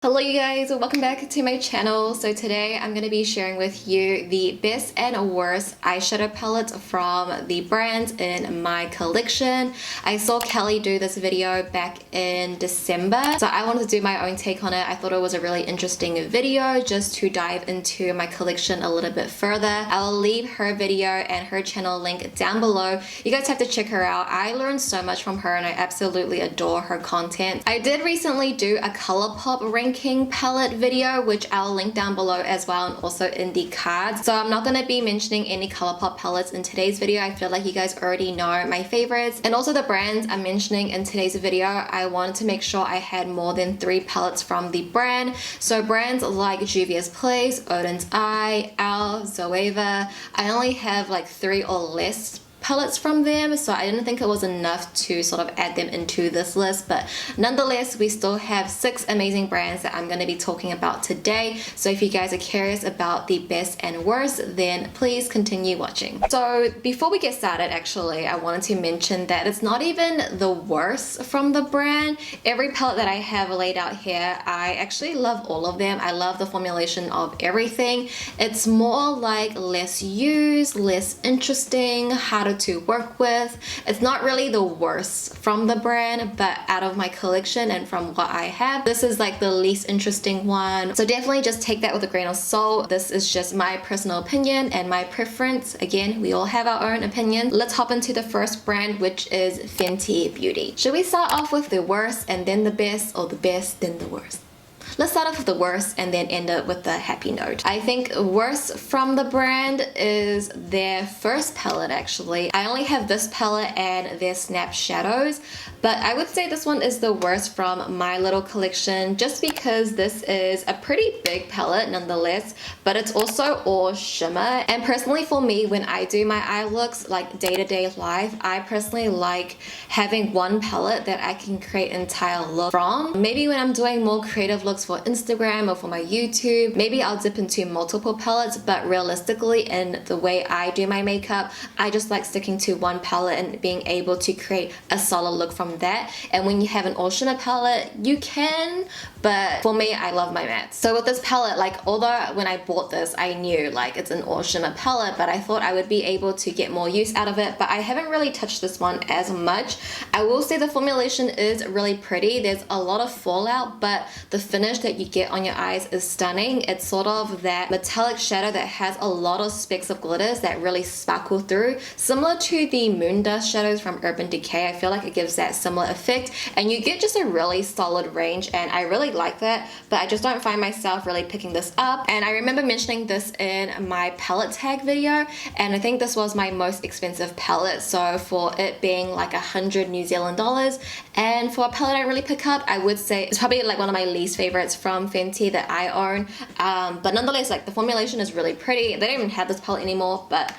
Hello you guys, welcome back to my channel. So today I'm going to be sharing with you the best and worst eyeshadow palettes from the brands in my collection. I saw Kelly do this video back in December, so I wanted to do my own take on it. I thought it was a really interesting video just to dive into my collection a little bit further. I'll leave her video and her channel link down below. You guys have to check her out. I learned so much from her and I absolutely adore her content. I did recently do a ColourPop ranking palette video, which I'll link down below as well and also in the cards. So I'm not going to be mentioning any ColourPop palettes in today's video. I feel like you guys already know my favorites and also the brands I'm mentioning in today's video. I wanted to make sure I had more than 3 palettes from the brand. So brands like Juvia's Place, Oden's Eye, Owl, Zoeva. I only have like 3 or less palettes from them, so I didn't think it was enough to sort of add them into this list, but nonetheless we still have 6 amazing brands that I'm going to be talking about today. So if you guys are curious about the best and worst, then please continue watching. So before we get started, actually I wanted to mention that it's not even the worst from the brand. Every palette that I have laid out here, I actually love all of them. I love the formulation of everything. It's more like less used, less interesting, harder to work with. It's not really the worst from the brand, but out of my collection and from what I have, this is like the least interesting one. So definitely just take that with a grain of salt. This is just my personal opinion and my preference. Again, we all have our own opinion. Let's hop into the first brand, which is Fenty Beauty. Should we start off with the worst and then the best, or the best then the worst? Let's start off with the worst and then end up with the happy note. I think worst from the brand is their first palette actually. I only have this palette and their Snap Shadows, but I would say this one is the worst from my little collection just because this is a pretty big palette nonetheless, but it's also all shimmer. And personally for me, when I do my eye looks like day-to-day life, I personally like having one palette that I can create an entire look from. Maybe when I'm doing more creative looks for Instagram or for my YouTube, maybe I'll dip into multiple palettes, but realistically in the way I do my makeup, I just like sticking to one palette and being able to create a solid look from that. And when you have an all shimmer palette, you can, but for me, I love my mattes. So with this palette, like although when I bought this, I knew like it's an all shimmer palette, but I thought I would be able to get more use out of it, but I haven't really touched this one as much. I will say the formulation is really pretty. There's a lot of fallout, but the finish that you get on your eyes is stunning. It's sort of that metallic shadow that has a lot of specks of glitters that really sparkle through, similar to the moon dust shadows from Urban Decay. I feel like it gives that similar effect and you get just a really solid range, and I really like that, but I just don't find myself really picking this up. And I remember mentioning this in my palette tag video, and I think this was my most expensive palette, so for it being like 100 New Zealand dollars, and for a palette I really pick up, I would say it's probably like one of my least favorites from Fenty that I own, but nonetheless, like the formulation is really pretty. They don't even have this palette anymore, but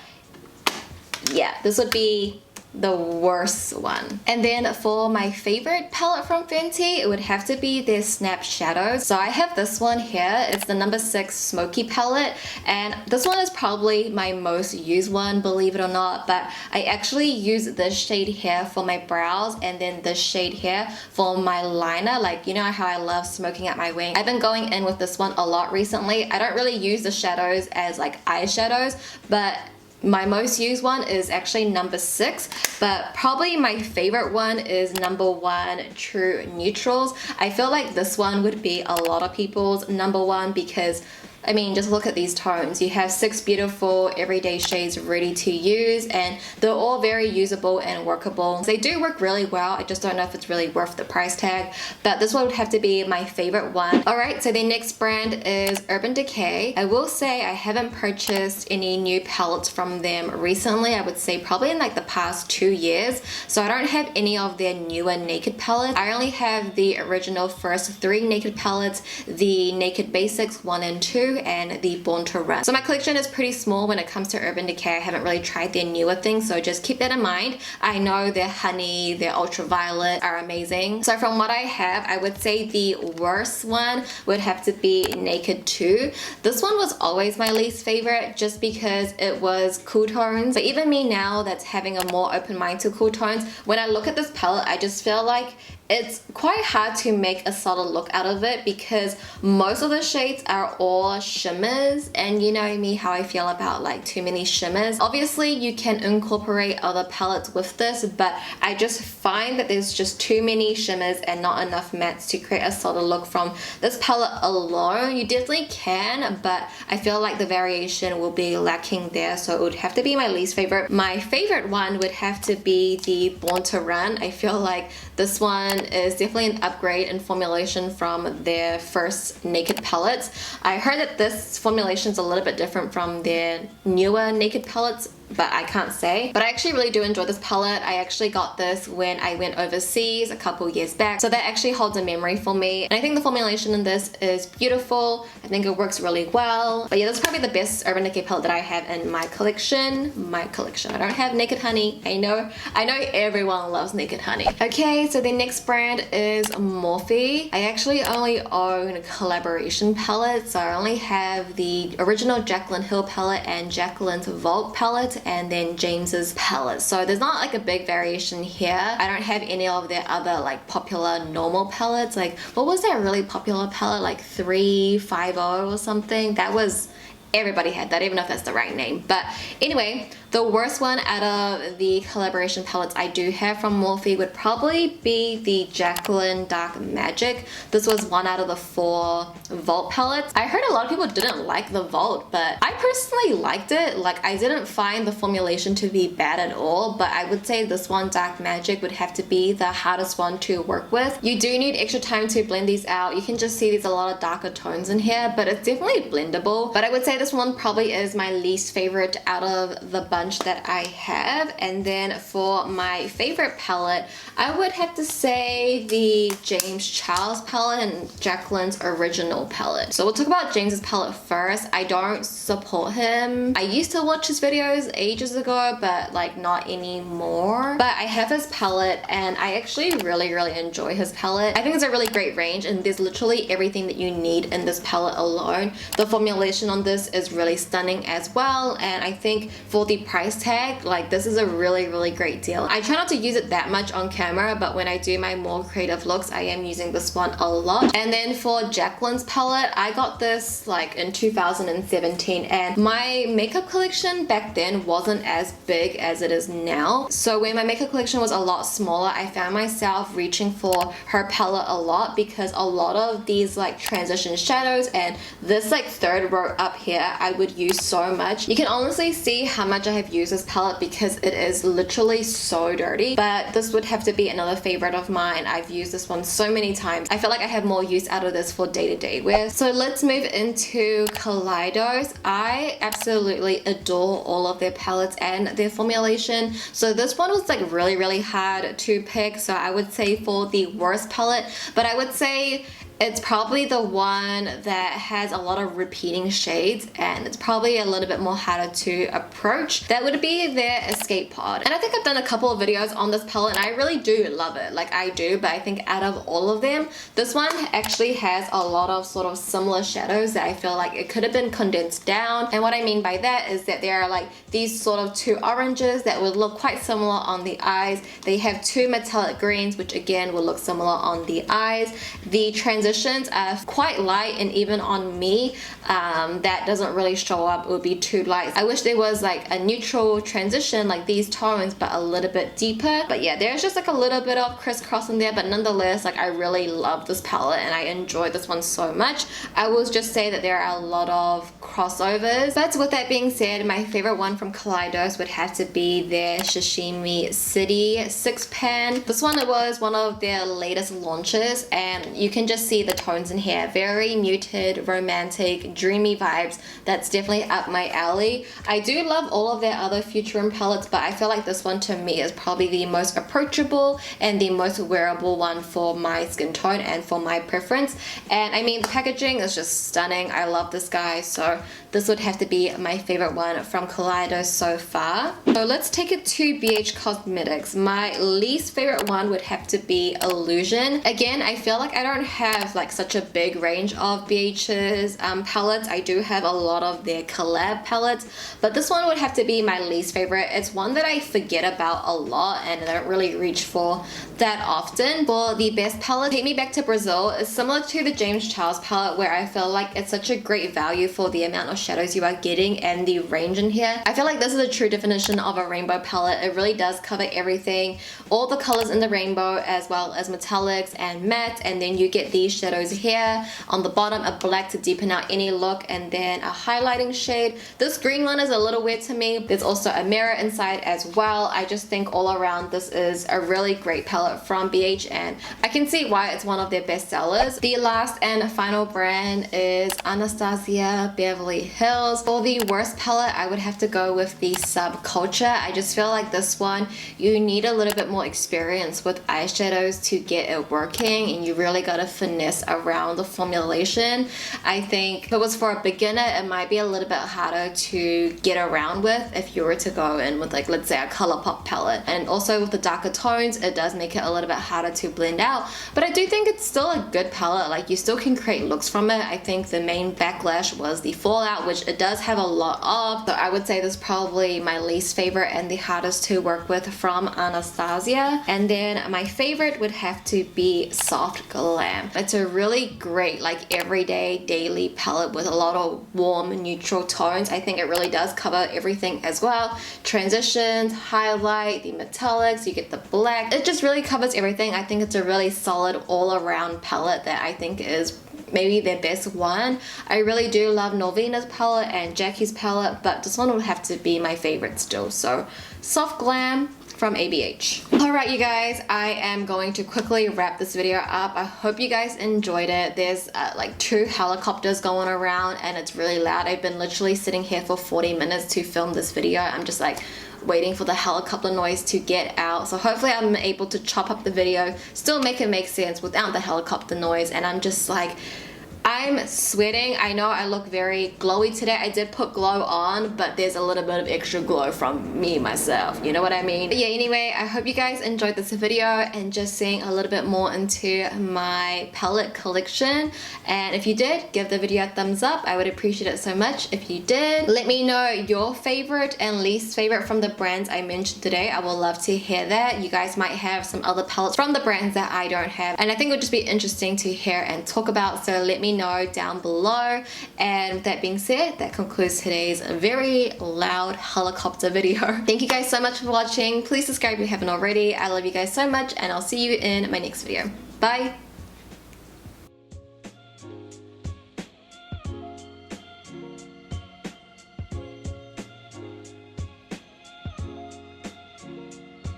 yeah, this would be the worst one. And then for my favorite palette from Fenty, it would have to be their Snap Shadows. So I have this one here. It's the number 6 Smoky palette, and this one is probably my most used one, believe it or not, but I actually use this shade here for my brows and then this shade here for my liner. Like, you know how I love smoking out my wing? I've been going in with this one a lot recently. I don't really use the shadows as like eyeshadows, but my most used one is actually number 6, but probably my favorite one is number 1 True Neutrals. I feel like this one would be a lot of people's number 1 because I mean, just look at these tones. You have 6 beautiful everyday shades ready to use, and they're all very usable and workable. They do work really well. I just don't know if it's really worth the price tag, but this one would have to be my favorite one. Alright, so the next brand is Urban Decay. I will say I haven't purchased any new palettes from them recently. I would say probably in like the past 2 years. So I don't have any of their newer Naked palettes. I only have the original first 3 Naked palettes, the Naked Basics 1 and 2, and the Born to Run. So my collection is pretty small when it comes to Urban Decay. I haven't really tried their newer things, so just keep that in mind. I know their Honey, their Ultraviolet are amazing. So from what I have, I would say the worst one would have to be Naked 2. This one was always my least favorite just because it was cool tones. But even me now that's having a more open mind to cool tones, when I look at this palette, I just feel like it's quite hard to make a solid look out of it because most of the shades are all shimmers, and you know me how I feel about like too many shimmers. Obviously you can incorporate other palettes with this, but I just find that there's just too many shimmers and not enough mattes to create a solid look from this palette alone. You definitely can, but I feel like the variation will be lacking there, so it would have to be my least favorite. My favorite one would have to be the Born to Run. I feel like this one is definitely an upgrade in formulation from their first Naked palettes. I heard that this formulation is a little bit different from their newer Naked palettes, but I can't say. But I actually really do enjoy this palette. I actually got this when I went overseas a couple years back, so that actually holds a memory for me. And I think the formulation in this is beautiful. I think it works really well. But yeah, this is probably the best Urban Decay palette that I have in my collection. I don't have Naked Honey. I know everyone loves Naked Honey. Okay, so the next brand is Morphe. I actually only own collaboration palettes, so I only have the original Jaclyn Hill palette and Jaclyn's Vault palette, and then James's palette. So there's not like a big variation here. I don't have any of their other like popular normal palettes. Like, what was that really popular palette, like 350 or something? That was, everybody had that. I don't even know if that's the right name. But anyway, the worst one out of the collaboration palettes I do have from Morphe would probably be the Jaclyn Dark Magic. This was one out of the 4 Vault palettes. I heard a lot of people didn't like the Vault, but I personally liked it. Like, I didn't find the formulation to be bad at all, but I would say this one, Dark Magic, would have to be the hardest one to work with. You do need extra time to blend these out. You can just see there's a lot of darker tones in here, but it's definitely blendable. But I would say this one probably is my least favorite out of the bunch that I have. And then for my favorite palette, I would have to say the James Charles palette and Jaclyn's original palette. So we'll talk about James's palette first. I don't support him. I used to watch his videos ages ago, but like not anymore. But I have his palette and I actually really enjoy his palette. I think it's a really great range and there's literally everything that you need in this palette alone. The formulation on this is really stunning as well, and I think for the price tag, like, this is a really great deal. I try not to use it that much on camera, but when I do my more creative looks, I am using this one a lot. And then for Jaclyn's palette, I got this like in 2017, and my makeup collection back then wasn't as big as it is now. So when my makeup collection was a lot smaller, I found myself reaching for her palette a lot because a lot of these like transition shadows and this like third row up here I would use so much. You can honestly see how much I have used this palette because it is literally so dirty, but this would have to be another favorite of mine. I've used this one so many times. I feel like I have more use out of this for day-to-day wear. So let's move into Kaleidos. I absolutely adore all of their palettes and their formulation. So this one was like really hard to pick, so I would say for the worst palette, but I would say it's probably the one that has a lot of repeating shades and it's probably a little bit more harder to approach. That would be their Escape Pod. And I think I've done a couple of videos on this palette and I really do love it. Like, I do, but I think out of all of them, this one actually has a lot of sort of similar shadows that I feel like it could have been condensed down. And what I mean by that is that there are like these sort of 2 oranges that would look quite similar on the eyes. They have 2 metallic greens, which again will look similar on the eyes. The transitions are quite light, and even on me, that doesn't really show up. It would be too light. I wish there was like a neutral transition like these tones, but a little bit deeper. But yeah, there's just like a little bit of crisscross in there, but nonetheless, like, I really love this palette and I enjoy this one so much. I will just say that there are a lot of crossovers. But with that being said, my favorite one from Kaleidos would have to be their Sashimi City 6 pan. This one was one of their latest launches, and you can just see the tones in here. Very muted, romantic, dreamy vibes. That's definitely up my alley. I do love all of their other Futurum palettes, but I feel like this one to me is probably the most approachable and the most wearable one for my skin tone and for my preference. And I mean, the packaging is just stunning. I love this guy, so this would have to be my favorite one from Kaleidos so far. So let's take it to BH Cosmetics. My least favorite one would have to be Illusion. Again, I feel like I don't have have like such a big range of BH's palettes. I do have a lot of their collab palettes, but this one would have to be my least favorite. It's one that I forget about a lot and I don't really reach for that often. For the best palette, Take Me Back to Brazil is similar to the James Charles palette, where I feel like it's such a great value for the amount of shadows you are getting and the range in here. I feel like this is a true definition of a rainbow palette. It really does cover everything, all the colors in the rainbow as well as metallics and matte, and then you get these shadows here on the bottom, a black to deepen out any look, and then a highlighting shade. This green one is a little weird to me. There's also a mirror inside as well. I just think all around this is a really great palette from BH, and I can see why it's one of their best sellers. The last and final brand is Anastasia Beverly Hills. For the worst palette, I would have to go with the Subculture. I just feel like this one, you need a little bit more experience with eyeshadows to get it working, and you really gotta finesse around the formulation. I think if it was for a beginner, it might be a little bit harder to get around with if you were to go in with, like, let's say a ColourPop palette. And also with the darker tones, it does make it a little bit harder to blend out, but I do think it's still a good palette. Like, you still can create looks from it. I think the main backlash was the fallout, which it does have a lot of, so I would say this is probably my least favorite and the hardest to work with from Anastasia. And then my favorite would have to be Soft Glam. It's a really great, like, everyday daily palette with a lot of warm neutral tones. I think it really does cover everything as well. Transitions, highlight, the metallics, you get the black. It just really covers everything. I think it's a really solid all-around palette that I think is maybe their best one. I really do love Norvina's palette and Jackie's palette, but this one would have to be my favorite still. So Soft Glam from ABH. Alright, you guys, I am going to quickly wrap this video up. I hope you guys enjoyed it. There's like 2 helicopters going around and it's really loud. I've been literally sitting here for 40 minutes to film this video. I'm just like waiting for the helicopter noise to get out. So hopefully I'm able to chop up the video, still make it make sense without the helicopter noise. And I'm just like, I'm sweating. I know I look very glowy today. I did put glow on, but there's a little bit of extra glow from me myself. You know what I mean? But yeah, anyway, I hope you guys enjoyed this video and just seeing a little bit more into my palette collection. And if you did, give the video a thumbs up. I would appreciate it so much if you did. Let me know your favorite and least favorite from the brands I mentioned today. I would love to hear that. You guys might have some other palettes from the brands that I don't have, and I think it would just be interesting to hear and talk about. So let me know down below. And with that being said, that concludes today's very loud helicopter video. Thank you guys so much for watching. Please subscribe if you haven't already. I love you guys so much, and I'll see you in my next video. Bye.